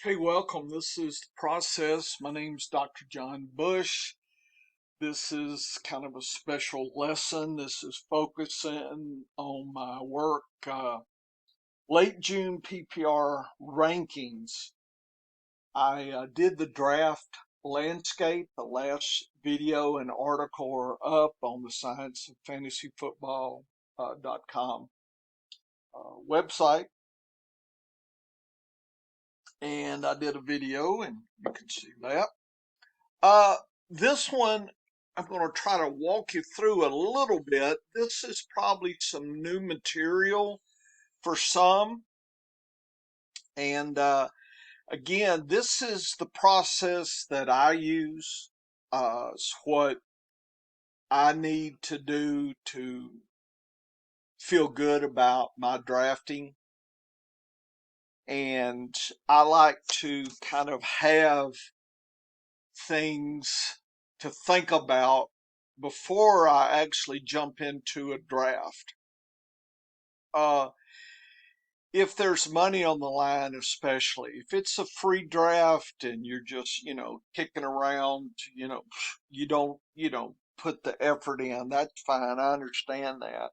Hey, welcome. This is the process. My name's Dr. John Bush. This is kind of a special lesson. This is focusing on my work, late June PPR rankings. I did the draft landscape. The last video and article are up on the Science of Fantasy Football.com website. And I did a video, and you can see that. Uh, this one, I'm going to try to walk you through a little bit. This is probably some new material for some. And again, this is the process that I use. It's what I need to do to feel good about my drafting. And I like to kind of have things to think about before I actually jump into a draft. Uh, if there's money on the line, especially if it's a free draft and you're just, kicking around, you don't put the effort in, that's fine. I understand that.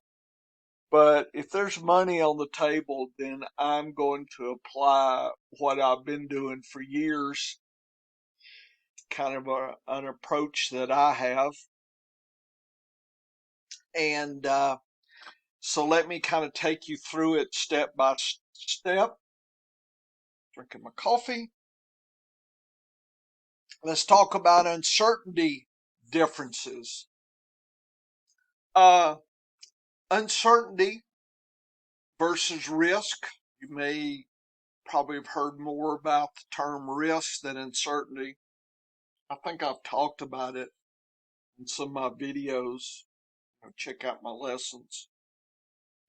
But if there's money on the table, then I'm going to apply what I've been doing for years, kind of an approach that I have. And so let me kind of take you through it step by step. Drinking my coffee. Let's talk about uncertainty differences. Uh, Uncertainty versus risk. You may probably have heard more about the term risk than uncertainty. I think I've talked about it in some of my videos. Check out my lessons.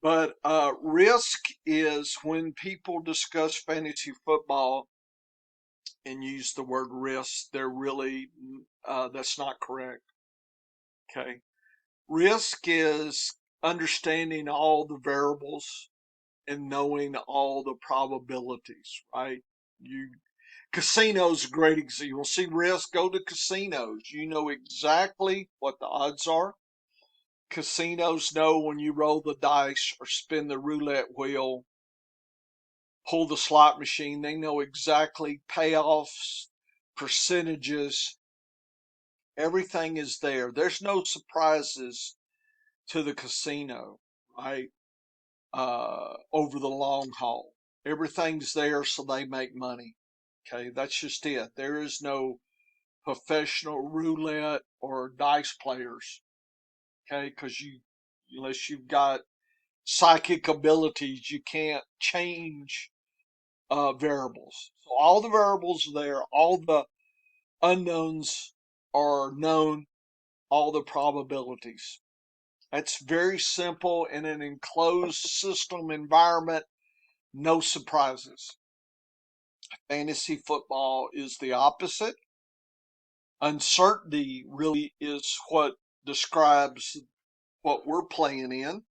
But risk is when people discuss fantasy football and use the word risk, they're really, that's not correct. Okay. Risk is understanding all the variables and knowing all the probabilities, right? You Casinos a great example. You will see risk, go to casinos. You know exactly what the odds are. Casinos know when you roll the dice or spin the roulette wheel, pull the slot machine, they know exactly payoffs, percentages, everything is there. There's no surprises to the casino, right? Over the long haul. Everything's there so they make money. Okay, that's just it. There is no professional roulette or dice players. Okay, because unless you've got psychic abilities, you can't change variables. So all the variables are there, all the unknowns are known, all the probabilities. That's very simple in an enclosed system environment, no surprises. Fantasy football is the opposite. Uncertainty really is what describes what we're playing in.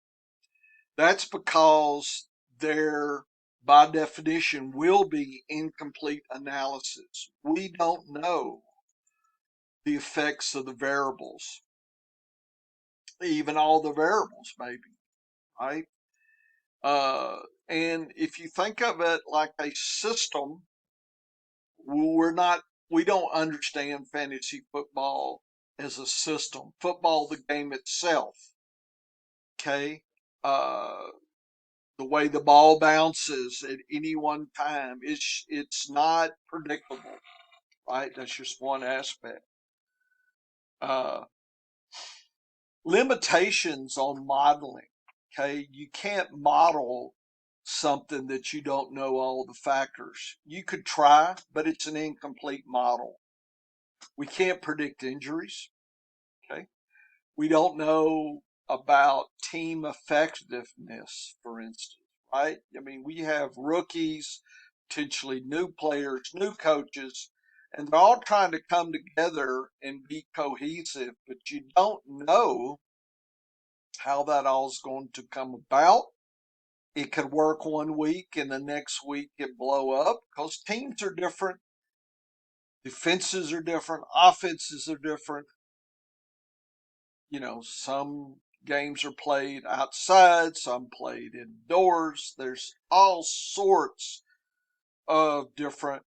That's because there, by definition, will be incomplete analysis. We don't know the effects of the variables, even all the variables, maybe, right? Uh, and if you think of it like a system, we're not, we don't understand fantasy football as a system. Football, the game itself, okay? Uh, the way the ball bounces at any one time, it's not predictable, right? That's just one aspect. Uh, Limitations on modeling. Okay, you can't model something that you don't know all the factors. You could try, but it's an incomplete model. We can't predict injuries. Okay, we don't know about team effectiveness, for instance, right? I mean, we have rookies, potentially new players, new coaches, and they're all trying to come together and be cohesive, but you don't know how that all is going to come about. It could work one week and the next week it blow up because teams are different, defenses are different, offenses are different. Some games are played outside, some played indoors. There's all sorts of different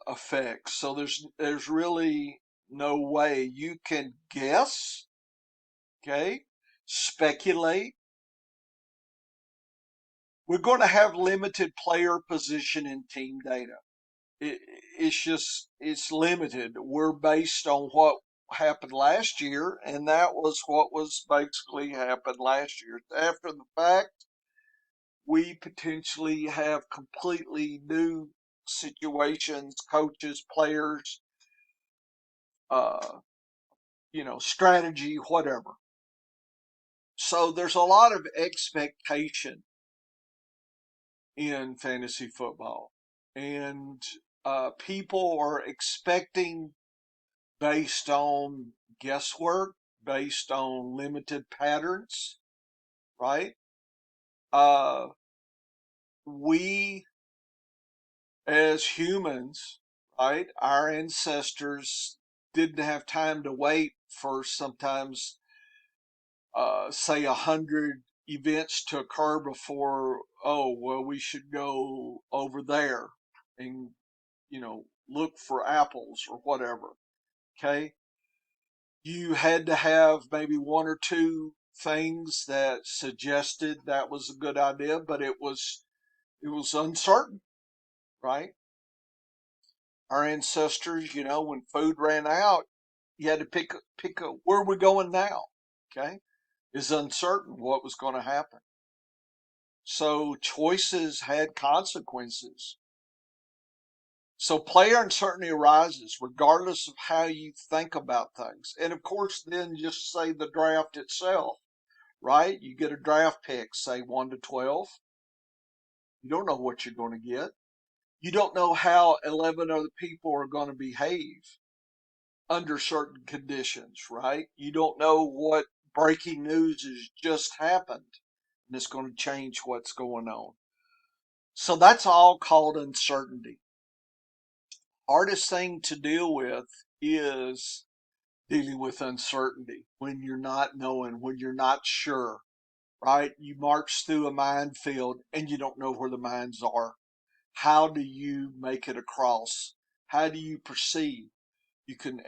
effects. So there's really no way you can guess, okay, speculate. We're going to have limited player position and team data. It, it's limited. We're based on what happened last year, and that was what was basically happened last year. After the fact, we potentially have completely new situations, coaches, players, uh, strategy, whatever. So there's a lot of expectation in fantasy football, and people are expecting based on guesswork, based on limited patterns, right? Uh, we as humans, right, our ancestors didn't have time to wait for sometimes, say, 100 events to occur before, oh, well, we should go over there and, look for apples or whatever. Okay. You had to have maybe one or two things that suggested that was a good idea, but it was uncertain, right? Our ancestors, when food ran out, you had to pick a where are we going now? Okay, is uncertain what was going to happen. So choices had consequences. So player uncertainty arises regardless of how you think about things. And of course, then just say the draft itself, right? You get a draft pick, say 1 to 12. You don't know what you're going to get. You don't know how 11 other people are going to behave under certain conditions, right? You don't know what breaking news has just happened and it's going to change what's going on. So that's all called uncertainty. Hardest thing to deal with is dealing with uncertainty when you're not knowing, when you're not sure, right? You march through a minefield and you don't know where the mines are. How do you make it across? How do you proceed? You can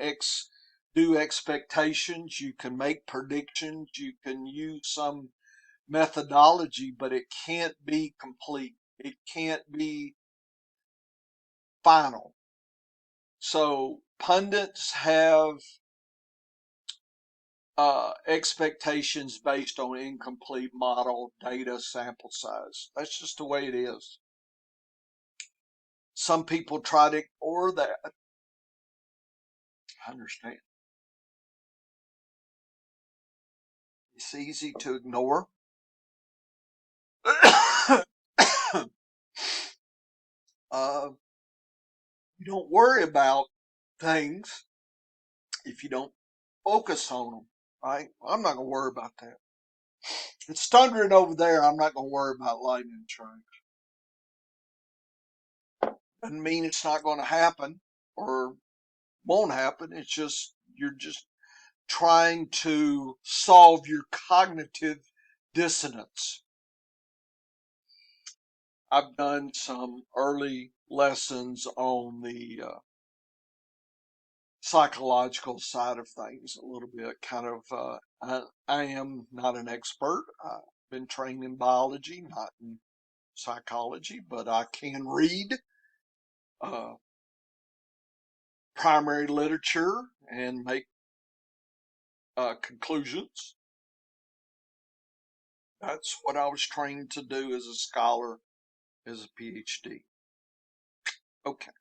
do expectations, you can make predictions, you can use some methodology, but it can't be complete. It can't be final. So pundits have expectations based on incomplete model data sample size. That's just the way it is. Some people try to ignore that. I understand. It's easy to ignore. uh, you don't worry about things if you don't focus on them, right? I'm not going to worry about that. It's thundering over there. I'm not going to worry about lightning strikes. Doesn't mean it's not going to happen or won't happen. It's just you're just trying to solve your cognitive dissonance. I've done some early lessons on the psychological side of things a little bit. Kind of, I am not an expert. I've been trained in biology, not in psychology, but I can read uh, primary literature and make conclusions. That's what I was trained to do as a scholar, as a PhD. Okay.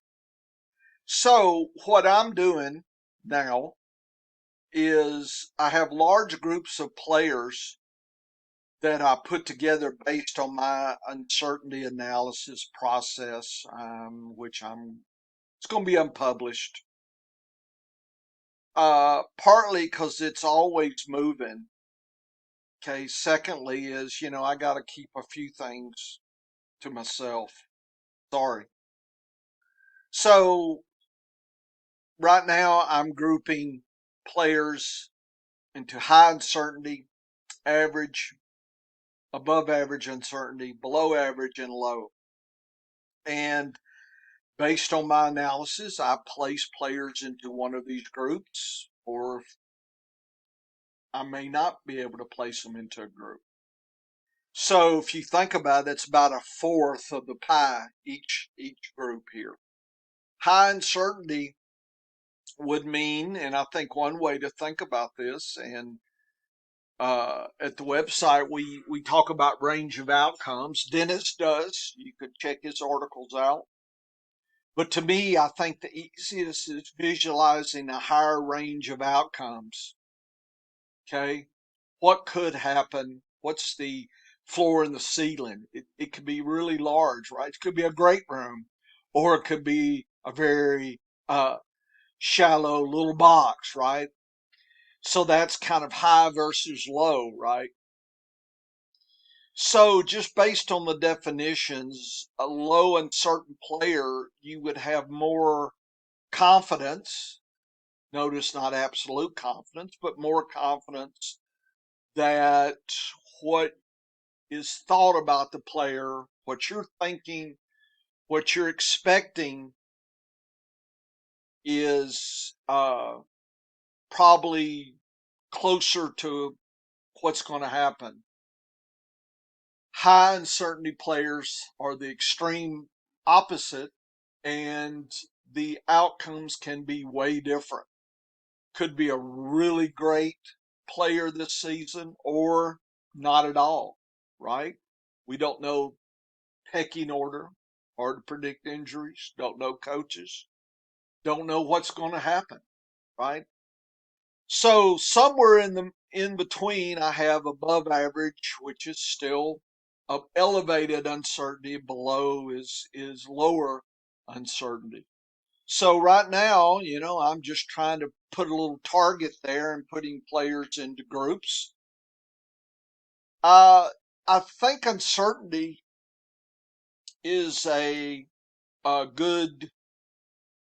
So what I'm doing now is I have large groups of players that I put together based on my uncertainty analysis process, it's going to be unpublished. Partly because it's always moving. Okay. Secondly, is, I got to keep a few things to myself. Sorry. So right now, I'm grouping players into high uncertainty, average, above average uncertainty, below average, and low. And based on my analysis, I place players into one of these groups, or I may not be able to place them into a group. So if you think about it, it's about a fourth of the pie, each group here. High uncertainty would mean, and I think one way to think about this, and at the website we talk about range of outcomes. Dennis does. You could check his articles out. But to me, I think the easiest is visualizing a higher range of outcomes. Okay, what could happen? What's the floor and the ceiling? It could be really large, right? It could be a great room, or it could be a very shallow little box, right? So that's kind of high versus low, right? So just based on the definitions, a low uncertain player, you would have more confidence. Notice not absolute confidence, but more confidence that what is thought about the player, what you're thinking, what you're expecting is probably closer to what's going to happen. High uncertainty players are the extreme opposite, and the outcomes can be way different. Could be a really great player this season or not at all, right? We don't know pecking order, hard to predict injuries, don't know coaches, don't know what's going to happen, right? So somewhere in between, I have above average, which is still elevated uncertainty. Below is lower uncertainty. So right now, I'm just trying to put a little target there and putting players into groups. Uh, I think uncertainty is a good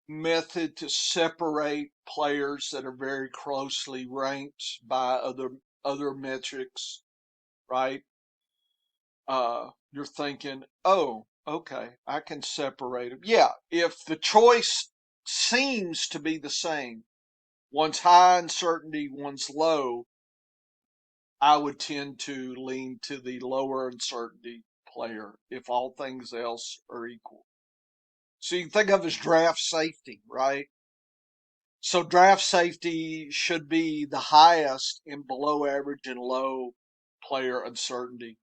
method to separate players that are very closely ranked by other metrics, right? You're thinking, oh, okay, I can separate them. Yeah, if the choice seems to be the same, one's high uncertainty, one's low, I would tend to lean to the lower uncertainty player if all things else are equal. So you can think of as draft safety, right? So draft safety should be the highest in below average and low player uncertainty.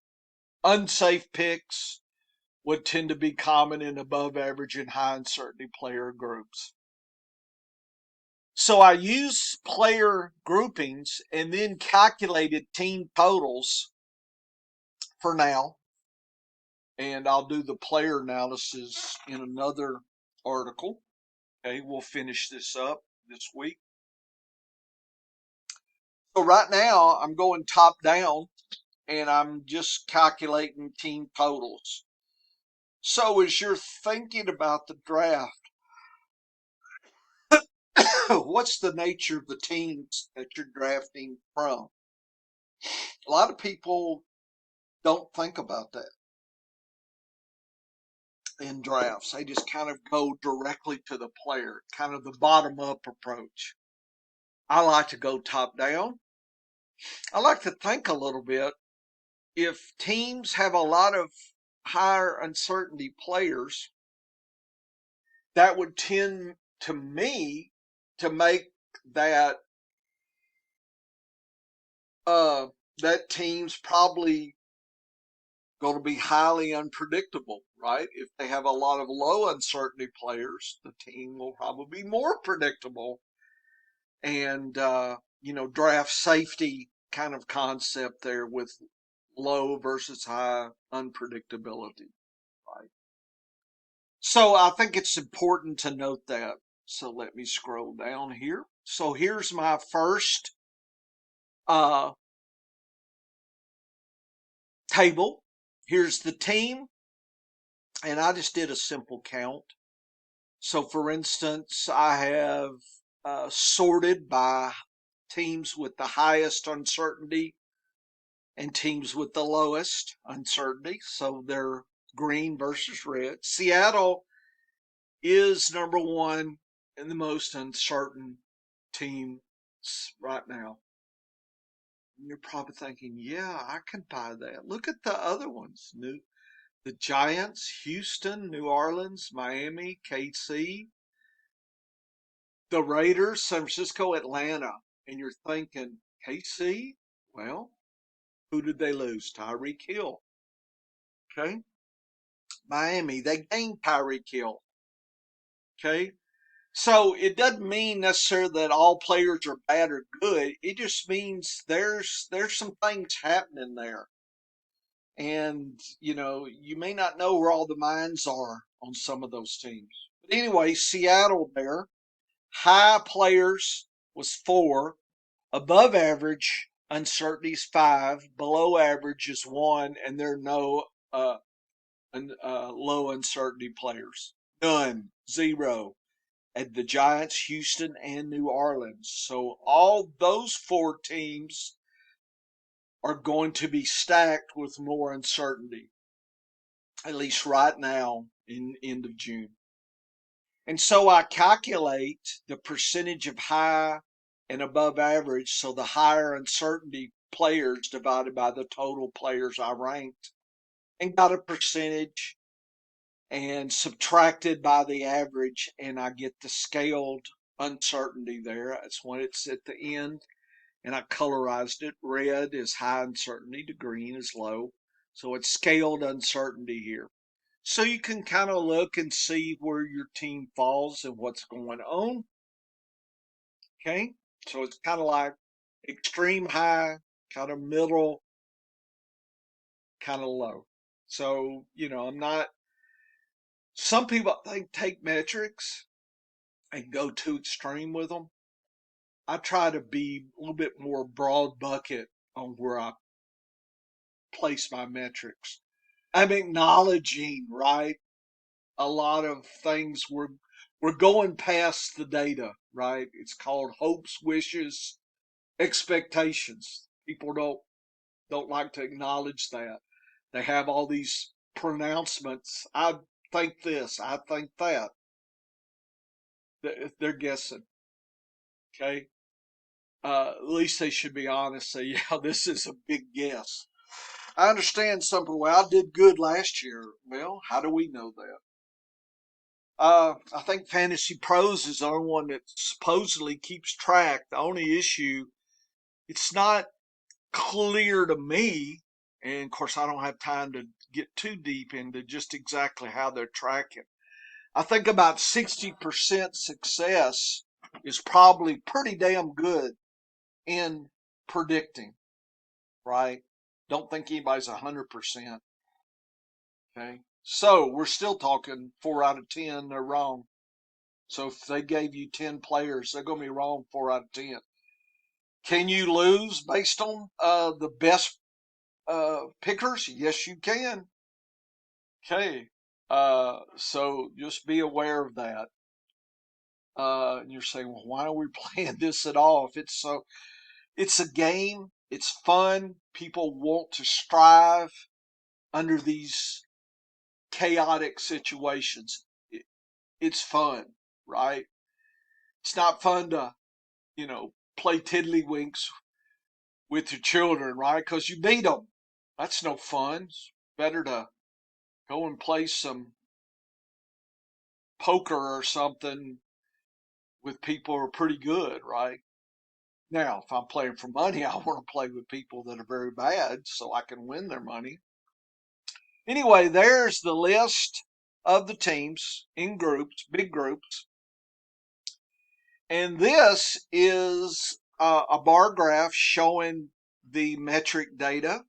Unsafe picks would tend to be common in above average and high uncertainty player groups. So I use player groupings and then calculated team totals for now. And I'll do the player analysis in another article. Okay, we'll finish this up this week. So right now I'm going top down and I'm just calculating team totals. So as you're thinking about the draft, what's the nature of the teams that you're drafting from? A lot of people don't think about that in drafts. They just kind of go directly to the player, kind of the bottom up approach. I like to go top down. I like to think a little bit. If teams have a lot of higher uncertainty players, that would tend to me to make that uh, that team's probably going to be highly unpredictable, right? If they have a lot of low uncertainty players, the team will probably be more predictable. And, draft safety kind of concept there with low versus high unpredictability, right? So I think it's important to note that. So let me scroll down here. So here's my first uh, table. Here's the team, and I just did a simple count. So, for instance, I have sorted by teams with the highest uncertainty and teams with the lowest uncertainty. So they're green versus red. Seattle is number one and the most uncertain team right now. And you're probably thinking, yeah, I can buy that. Look at the other ones. The Giants, Houston, New Orleans, Miami, KC, the Raiders, San Francisco, Atlanta. And you're thinking, KC? Well, who did they lose? Tyreek Hill. Okay. Miami, they gained Tyreek Hill. Okay. So it doesn't mean necessarily that all players are bad or good. It just means there's some things happening there. And, you may not know where all the minds are on some of those teams. But anyway, Seattle there, high players was 4, above average uncertainty is 5, below average is 1, and there are no low uncertainty players. None, 0. At the Giants, Houston, and New Orleans. So all those 4 teams are going to be stacked with more uncertainty, at least right now in end of June. And so I calculate the percentage of high and above average, so the higher uncertainty players divided by the total players I ranked, and got a percentage and subtracted by the average, and I get the scaled uncertainty there. That's when it's at the end, and I colorized it. Red is high uncertainty to green is low. So it's scaled uncertainty here. So you can kind of look and see where your team falls and what's going on. Okay, so it's kind of like extreme high, kind of middle, kind of low. So, I'm not, some people think take metrics and go too extreme with them. I try to be a little bit more broad bucket on where I place my metrics. I'm acknowledging, right? A lot of things we're going past the data, right? It's called hopes, wishes, expectations. People don't like to acknowledge that. They have all these pronouncements. I think this, I think that. They're guessing. Okay. At least they should be honest. Say, yeah, this is a big guess. I understand some people, well, I did good last year. Well, how do we know that? I think Fantasy Pros is the only one that supposedly keeps track. The only issue, it's not clear to me, and of course, I don't have time to get too deep into just exactly how they're tracking. I think about 60% success is probably pretty damn good in predicting, right? Don't think anybody's 100%. Okay. So we're still talking 4 out of 10, they're wrong. So if they gave you 10 players, they're going to be wrong 4 out of 10. Can you lose based on the best pickers? Yes, you can. Okay. So just be aware of that. And you're saying, well, why are we playing this at all? If it's a game, it's fun. People want to strive under these chaotic situations. It's fun, right? It's not fun to, play tiddlywinks with your children, right? Because you beat them. That's no fun. It's better to go and play some poker or something with people who are pretty good, right? Now, if I'm playing for money, I want to play with people that are very bad so I can win their money. Anyway, there's the list of the teams in groups, big groups. And this is a bar graph showing the metric data.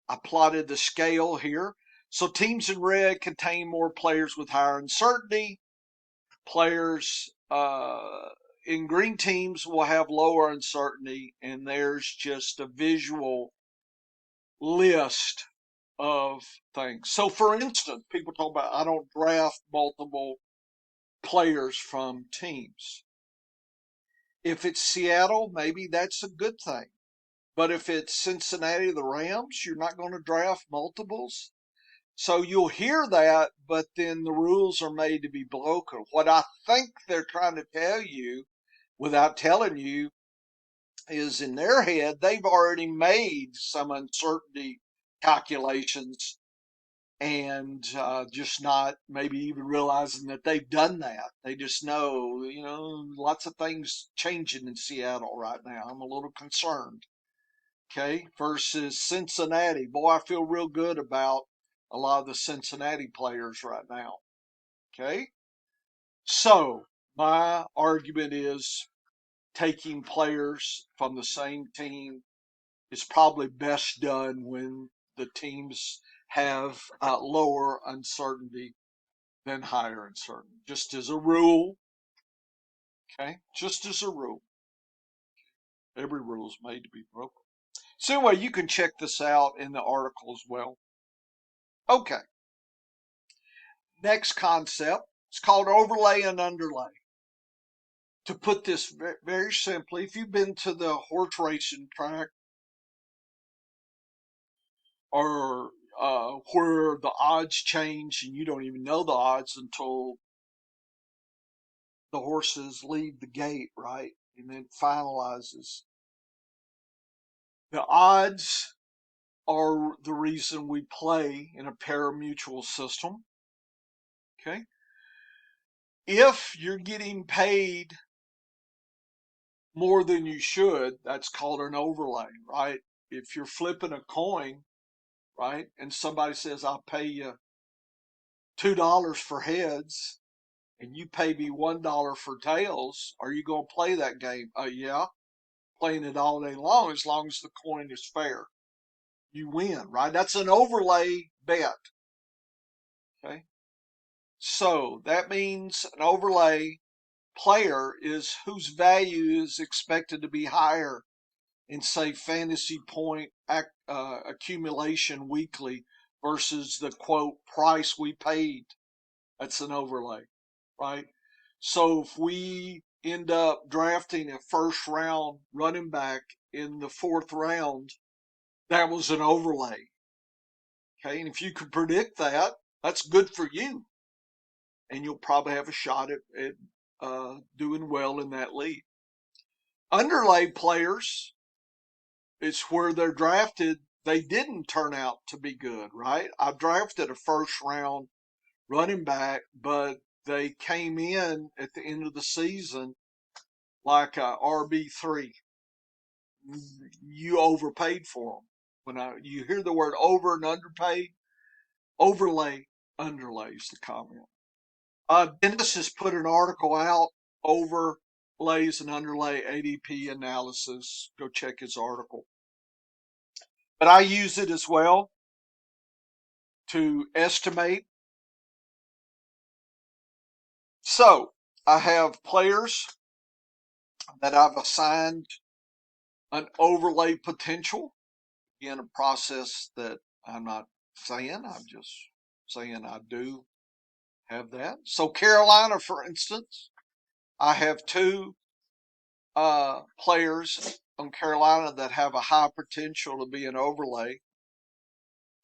I plotted the scale here. So teams in red contain more players with higher uncertainty. Players in green teams will have lower uncertainty. And there's just a visual list of things. So, for instance, people talk about I don't draft multiple players from teams. If it's Seattle, maybe that's a good thing. But if it's Cincinnati, the Rams, you're not going to draft multiples. So you'll hear that, but then the rules are made to be broken. What I think they're trying to tell you without telling you is in their head, they've already made some uncertainty calculations and just not maybe even realizing that they've done that. They just know, lots of things changing in Seattle right now. I'm a little concerned. Okay, versus Cincinnati. Boy, I feel real good about a lot of the Cincinnati players right now. Okay, so my argument is taking players from the same team is probably best done when the teams have lower uncertainty than higher uncertainty. Just as a rule, okay? Just as a rule. Every rule is made to be broken. So anyway, you can check this out in the article as well. Okay, next concept. It's called overlay and underlay. To put this very simply, if you've been to the horse racing track or where the odds change and you don't even know the odds until the horses leave the gate, right? And then finalizes. The odds are the reason we play in a pari-mutuel system. Okay. If you're getting paid more than you should, that's called an overlay, right? If you're flipping a coin, right, and somebody says, I'll pay you $2 for heads and you pay me $1 for tails, are you going to play that game? Yeah, playing it all day long as the coin is fair. You win, right? That's an overlay bet. Okay. So that means an overlay player is whose value is expected to be higher in, say, fantasy point accumulation weekly versus the quote price we paid. That's an overlay, right? So if we end up drafting a first round running back in the fourth round, that was an overlay. Okay, and if you can predict that, that's good for you, and you'll probably have a shot at doing well in that league. Underlay players, it's where they're drafted. They didn't turn out to be good, right? I drafted a first round running back, but they came in at the end of the season like a RB3. You overpaid for them. You hear the word over and underpaid, overlay, underlays the comment. Dennis has put an article out, overlays and underlay ADP analysis. Go check his article. But I use it as well to estimate. So I have players that I've assigned an overlay potential. Again, a process that I'm not saying, I'm just saying I do have that. So Carolina, for instance, I have two players on Carolina that have a high potential to be an overlay,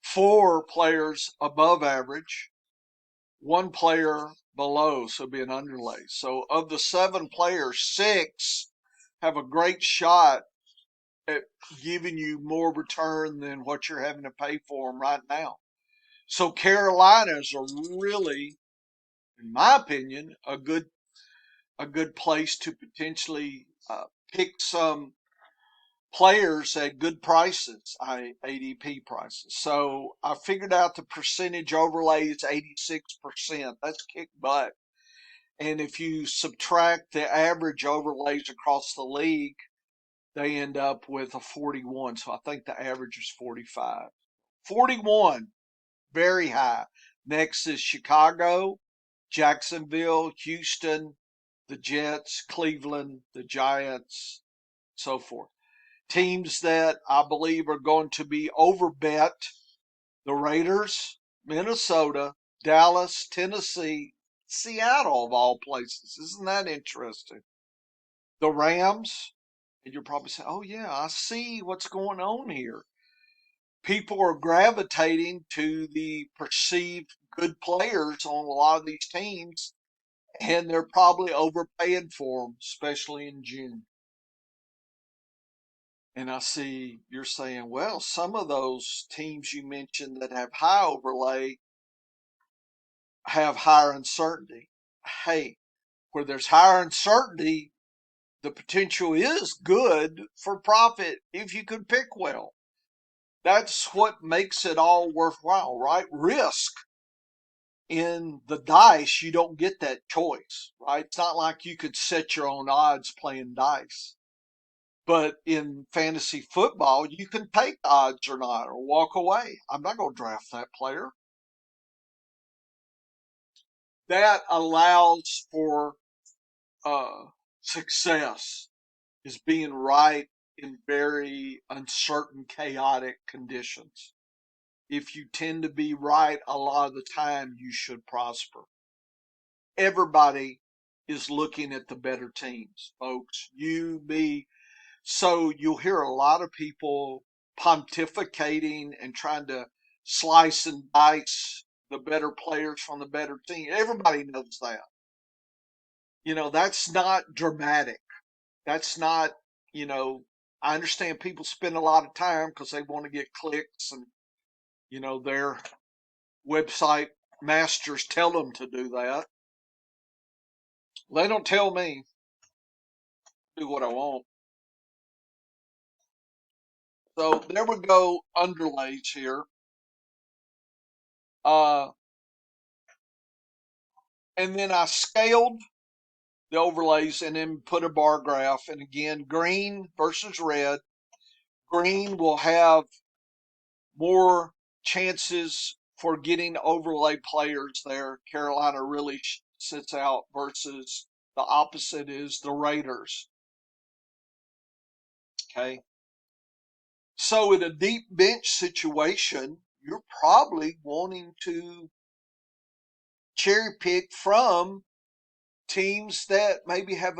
four players above average, one player below, so be an underlay. So of the seven players, six have a great shot at giving you more return than what you're having to pay for them right now. So Carolina's are really, in my opinion, a good place to potentially pick some players at good prices, ADP prices. So I figured out the percentage overlay is 86%. That's kick butt. And if you subtract the average overlays across the league, they end up with a 41. So I think the average is 45. 41, very high. Next is Chicago, Jacksonville, Houston, the Jets, Cleveland, the Giants, so forth. Teams that I believe are going to be overbet The Raiders, Minnesota, Dallas, Tennessee, Seattle of all places. Isn't that interesting? The Rams, and you're probably saying, oh, yeah, I see what's going on here. People are gravitating to the perceived good players on a lot of these teams, and they're probably overpaying for them, especially in June. And I see you're saying, well, some of those teams you mentioned that have high overlay have higher uncertainty. Hey, where there's higher uncertainty, the potential is good for profit if you can pick well. That's what makes it all worthwhile, right? Risk in the dice, you don't get that choice, right? It's not like you could set your own odds playing dice. But in fantasy football, you can take odds or not, or walk away. I'm not going to draft that player. That allows for success, is being right in very uncertain, chaotic conditions. If you tend to be right a lot of the time, you should prosper. Everybody is looking at the better teams, folks. You, me. So you'll hear a lot of people pontificating and trying to slice and dice the better players from the better team. Everybody knows that. That's not dramatic. That's not, you know, I understand people spend a lot of time because they want to get clicks and, their website masters tell them to do that. They don't tell me to do what I want. So there we go, underlays here. Uh, and then I scaled the overlays and then put a bar graph. And again, green versus red. Green will have more chances for getting overlay players there. Carolina really sits out versus the opposite is the Raiders. Okay. So in a deep bench situation, you're probably wanting to cherry pick from teams that maybe have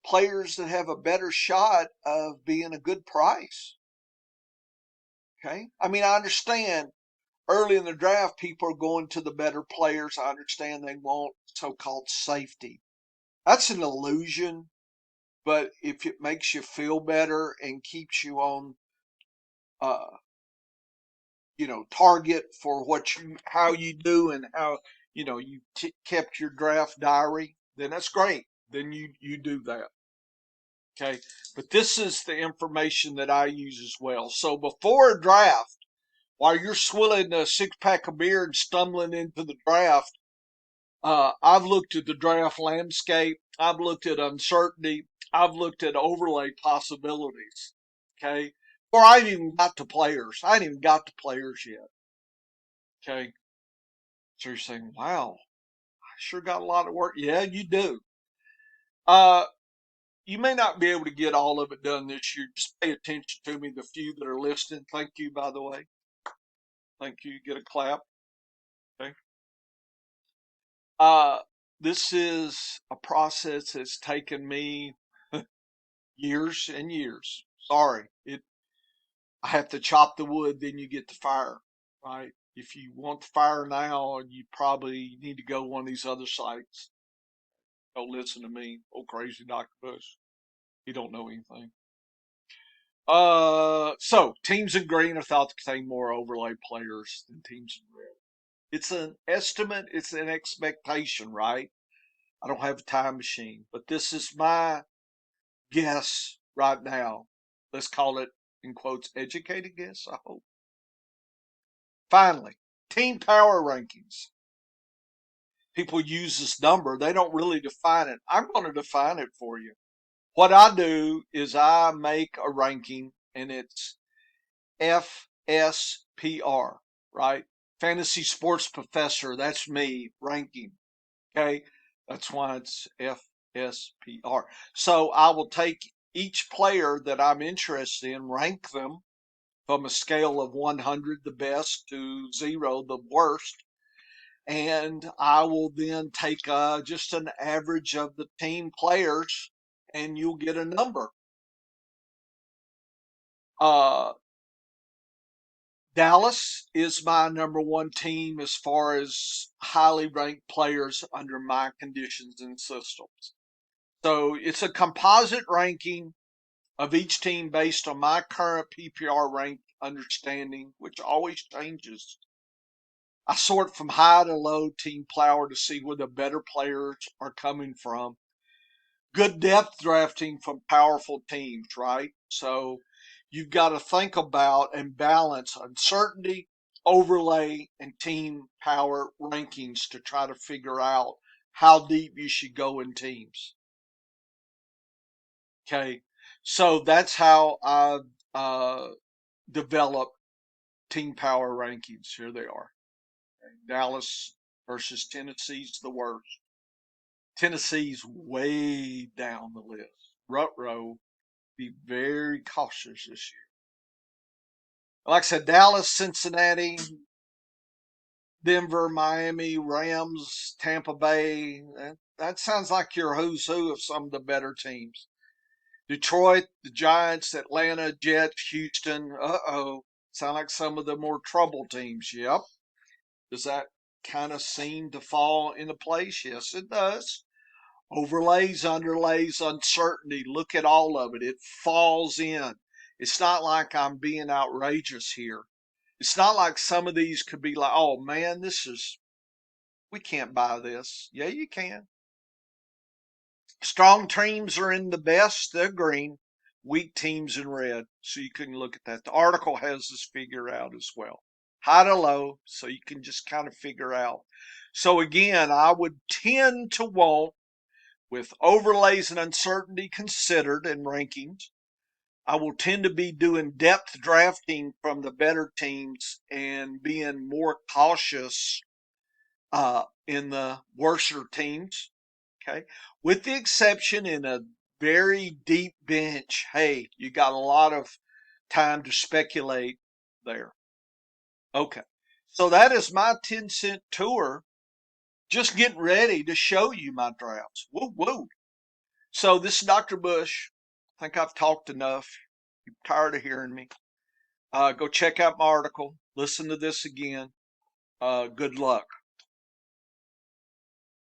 players that have a better shot of being a good price. Okay. I mean, I understand early in the draft, people are going to the better players. I understand they want so-called safety. That's an illusion, but if it makes you feel better and keeps you on, uh, target for how you do and how, you kept your draft diary, then that's great. Then you do that. Okay. But this is the information that I use as well. So before a draft, while you're swilling a 6 pack of beer and stumbling into the draft, I've looked at the draft landscape. I've looked at uncertainty. I've looked at overlay possibilities. Okay. Or I haven't even got to players. I haven't even got to players yet. Okay. So you're saying, wow, I sure got a lot of work. Yeah, you do. Uh, you may not be able to get all of it done this year. Just pay attention to me, the few that are listening. Thank you, by the way. Thank you. Get a clap. Okay. Uh, this is a process that's taken me years and years. Sorry, I have to chop the wood, then you get the fire, right? If you want the fire now, you probably need to go one of these other sites. Don't listen to me, old crazy Dr. Bush. He don't know anything. So teams in green are thought to contain more overlay players than teams in red. It's an estimate. It's an expectation, right? I don't have a time machine, but this is my guess right now. Let's call it, in quotes, educated guess, I hope. Finally, team power rankings. People use this number, they don't really define it. I'm going to define it for you. What I do is I make a ranking and it's FSPR, right? Fantasy Sports Professor, that's me ranking. Okay. That's why it's FSPR. So I will take each player that I'm interested in, rank them from a scale of 100, the best, to 0, the worst. And I will then take just an average of the team players, and you'll get a number. Uh, Dallas is my number one team as far as highly ranked players under my conditions and systems. So it's a composite ranking of each team based on my current PPR rank understanding, which always changes. I sort from high to low team power to see where the better players are coming from. Good depth drafting from powerful teams, right? So you've got to think about and balance uncertainty, overlay, and team power rankings to try to figure out how deep you should go in teams. Okay, so that's how I uh, develop team power rankings. Here they are. Dallas versus Tennessee's the worst. Tennessee's way down the list. Rutro, be very cautious this year. Like I said, Dallas, Cincinnati, Denver, Miami, Rams, Tampa Bay. That sounds like your who's who of some of the better teams. Detroit, the Giants, Atlanta, Jets, Houston. Uh-oh. Sound like some of the more troubled teams. Yep. Does that kind of seem to fall into place? Yes, it does. Overlays, underlays, uncertainty. Look at all of it. It falls in. It's not like I'm being outrageous here. It's not like some of these could be like, oh man, we can't buy this. Yeah, you can. Strong teams are in the best, they're green. Weak teams in red. So you can look at that. The article has this figure out as well. High to low, so you can just kind of figure out. So again, I would tend to want, with overlays and uncertainty considered in rankings, I will tend to be doing depth drafting from the better teams and being more cautious in the worser teams. Okay. With the exception in a very deep bench, hey, you got a lot of time to speculate there. Okay. So that is my 10-cent tour. Just getting ready to show you my drafts. Woo woo. So this is Dr. Bush. I think I've talked enough. You're tired of hearing me. Go check out my article. Listen to this again. Good luck.